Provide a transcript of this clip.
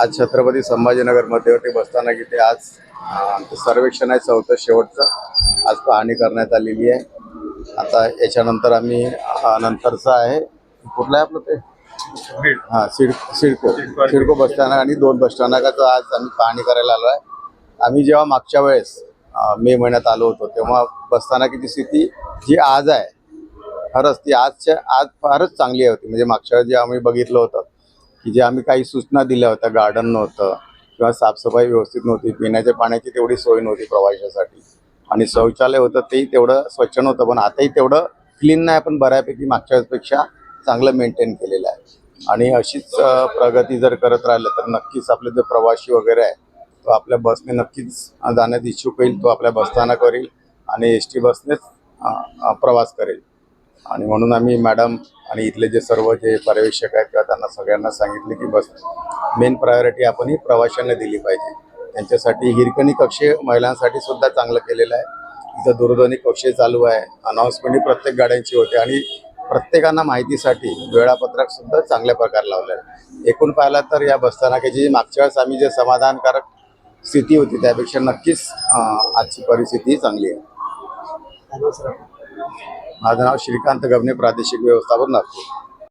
आज छत्रपती संभाजीनगर मध्यवर्ती बसस्थानक इथे आज आमचं सर्वेक्षण आहे, चौथं शेवटचं आज पाहणी करण्यात आलेली आहे. आता याच्यानंतर आम्ही नंतरचं आहे कुठलं आहे आपलं ते सिडको बसस्थानक आणि 2 बसस्थानकाचं आज आम्ही पाहणी करायला आलो आहे. आम्ही जेव्हा मागच्या वेळेस मे महिन्यात आलो होतो तेव्हा बसस्थानकाची स्थिती जी आज आहे खरंच ती आज फारच चांगली होती. म्हणजे मागच्या वेळेस जे आम्ही बघितलं होतं की जे आम्ही काही सूचना दिल्या होत्या, गार्डन नव्हतं किंवा साफसफाई व्यवस्थित नव्हती, पिण्याच्या पाण्याची तेवढी सोय नव्हती प्रवाशासाठी, आणि शौचालय होतं तेही तेवढं स्वच्छ नव्हतं, पण आताही तेवढं क्लीन नाही, पण बऱ्यापैकी मागच्या वेळेसपेक्षा चांगलं मेंटेन केलेलं आहे. आणि अशीच प्रगती जर करत राहिलं तर नक्कीच आपले जे प्रवासी वगैरे आहे तो आपल्या बसने नक्कीच जाण्यात इच्छुक होईल, तो आपल्या बसस्थानकावर येईल आणि एस टी बसनेच प्रवास करेल. आणि म्हणून आम्ही मॅडम आणि इथले जे सर्व जे पर्यवेक्षक आहेत किंवा त्यांना सगळ्यांना सांगितले की बस मेन प्रायोरिटी आपण ही प्रवाशांना दिली पाहिजे. त्यांच्यासाठी हिरकणी कक्ष महिलांसाठी सुद्धा चांगलं केलेलं आहे. इथं दूरध्वनी कक्ष चालू आहे, अनाऊन्समेंट प्रत्येक गाड्यांची होते आणि प्रत्येकांना माहितीसाठी वेळापत्रक सुद्धा चांगल्या प्रकारे लावलं आहे. एकूण पाहिलं तर या बसस्थानकाची मागच्या वेळेस आम्ही जे समाधानकारक स्थिती होती त्यापेक्षा नक्कीच आजची परिस्थिती चांगली आहे. माझं नाव श्रीकांत गवणे, प्रादेशिक व्यवस्थापक नागपूर.